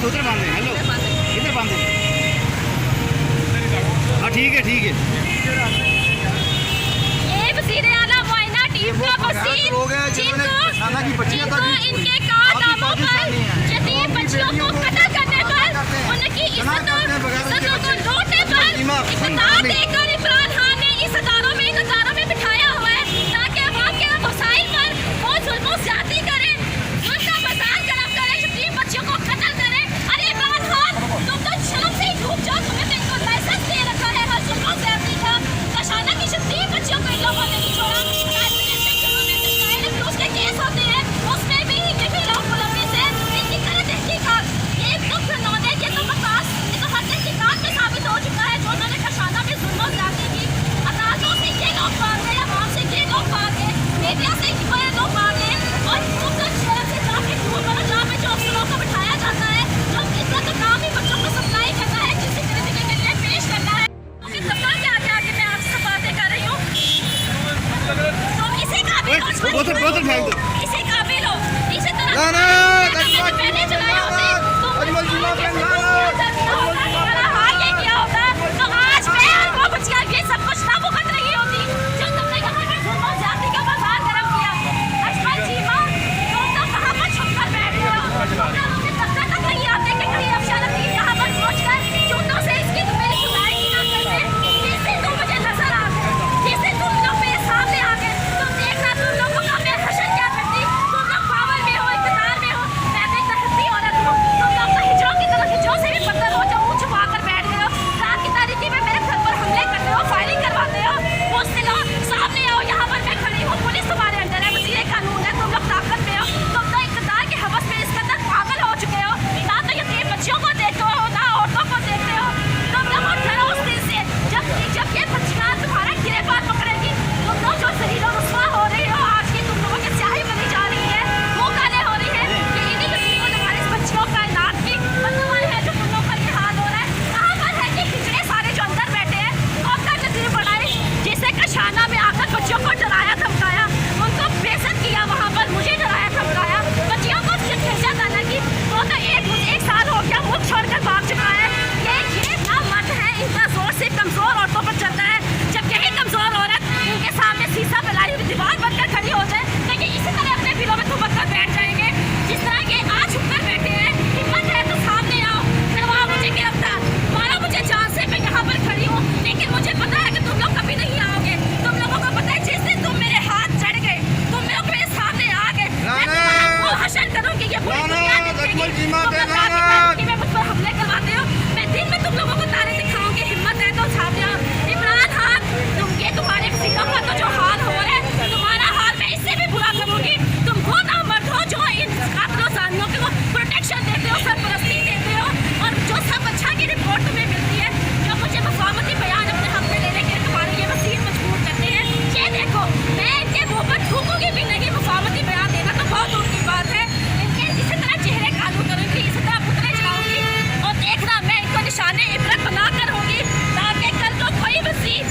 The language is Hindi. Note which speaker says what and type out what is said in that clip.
Speaker 1: उधर बांधे। हेलो इधर बांधे। हाँ ठीक है ठीक है।
Speaker 2: ये वज़ीर आला मुआइना टीम का वज़ीर जिनको इनके कारनामों पर यतीम बच्चियों को कत्ल करने पर उनकी इज्जतों को लूटने पर इक़्तिदार देकर इमरान खान ने इस इदारों में बिठाया हुआ है ताकि अवाम के मसाइल पर वो जुल्म ज़्यादती करें, उनका मजाक गरम करें, यतीम बच्चियों को कत्ल करें। अरे इमरान खान तुम तो शर्म से ही डूब जाओ, तुम्हें तो इनको लाइसेंस दे रखा है हर जुल्म ज़्यादती का। कशाना की यतीम बच्चियों को इन लोगों ने नहीं छोड़ा। उसके केस होते हैं उसमें भी इनके खिलाफ मुलव्विस है, इनकी करें तहकीकात। ये तो फिरौन है, ये तो बकवास, ये तो हर तहकीकात में साबित हो चुका है जो उन्होंने कशाना में जुल्म ज़्यादती की। अदालतों से ये लोग भाग गए, अवाम से ये लोग भाग गए, मीडिया से ये लोग भाग गए और तुम तो शहर से जाके दूर बनो जहाँ पे जो अफसरों को बिठाया जाता है, जो इनका तो काम ही बच्चों को सप्लाई करना है, किसी तरीके के लिए पेश करना है। आगे आगे मैं आपसे बातें कर रही हूँ तो इसी काबिल हो, इसी काबिल हो, इसी तरह पहले चलाया होते हाल ये किया होता तो आज मैं वो बच्चियां ये सब कुछ ना भुगत रही होती जो तुमने यहाँ पे जुल्म और ज़्यादती का बाजार गरम किया। अजमल चीमा तुम तो कहाँ पर छुप कर बैठ रहे हो, मुझे तब तक नहीं आते कि कहीं अफसर यहाँ पर पहुँचकर जूतों से इसकी मेरी सुनाई की ना करते। जिस दिन तुम मुझे नजर आ गए, जिस दिन तुम लोग मेरे सामने आ गए, तुम देखना तुम लोगों का मैं हशर क्या करती। तुम लोग पावर में हो, इक़्तिदार में हो, मैं तो एक तहद्दी औरत हूँ। तुम लोग तो हिजरों की तरह हिजरों से भी बदतर हो, जो मुँह छुपा कर बैठ गए हो, रात की तारीकी में मेरे घर पर हमले करते हो, फायरिंग करवाते हो। मुझसे लो सामने आओ, यहाँ पर मैं खड़ी हूँ, पुलिस तुम्हारे अंडर है, वज़ीर कानून है, तुम लोग ताकत में हो, तुम तो इक़्तिदार के हवस में इस कदर पागल हो चुके हो, ना तो यतीम बच्चियों को देखते हो ना औरतों को देखते हो। तुम लोग डरो उस दिन से जब ये बच्चियाँ तुम्हारा गिरफ्तार पकड़ेगी। तुम लोग जो ज़लील और रुस्वा हो रही हो, आज की तुम लोगों की स्याही बनी जा रही है, मुँह काले हो रही है कि इन्हीं यतीमों ने हमारी बच्चियों का इलाज की बददुआएं है जो तुम लोग का ये हाल हो रहा है। कहाँ पर है कि हिजड़े सारे जो अंदर बैठे हैं कौन सा नज़ीर बनाई जिसे कशाना में आकर बच्चियों को डराया धमकाया, उनको बेइज्जत किया, वहाँ पर मुझे डराया धमकाया, बच्चियों को भेजा जाना की वो तो एक साल हो गया मुल्क छोड़कर भाग चुका है। ये ना मर्द है, इनका जोर से कमजोर औरतों पर चलता है। जब यही कमजोर औरत इनके सामने शीशा फैलाई हुई दीवार बनकर खड़ी हो जाए तो ये इसी तरह अपने दिलों में थुपक कर बैठ जाएंगे जिस तरह ये आज छुपकर बैठे हैं। हिम्मत है तो सामने आओ, करवाओ मुझे गिरफ्तार, मारो मुझे जान से, मैं यहाँ पर खड़ी हूँ। लेकिन मुझे पता है कि तुम लोग कभी नहीं आओगे। तुम लोगों को पता है जिस दिन तुम मेरे हाथ चढ़ गए, तुम लोग मेरे सामने आ गए, मैं तुम्हारा हशर करूँगी। ये पूरी दुनिया देखेगी कि मैं मुझ पर हमले करवाते हो। मैं दिन में तुम लोगों को तारे दिखाऊंगी। हिम्मत है तो सामने आओ। इमरान खान तुम्हारे वज़ीरों का तो जो हाल हो रहा है, तुम्हारा हाल मैं इससे भी बुरा करूँगी। तुम वो नामर्द हो जो इन कातिलों जानियों को प्रोटेक्शन देते हो, सरपरस्ती देते हो और जो सब अच्छा की रिपोर्ट तुम्हें मिलती है, जो मुझे मफामती बयान अपने हाथ में लेने के तुम्हारे ये वज़ीर मजबूर करते हैं। ये देखो मैं इनके मुँह पर थूकूंगी भी नहीं, मफामती बयान देना तो बहुत दूर की बात है। इनके इसी तरह चेहरे कालू करूँगी, इसी तरह पुतले चढ़ाऊंगी और देखना मैं इनको निशाने इबरत बना कर होंगी ताकि कल को कोई वज़ीर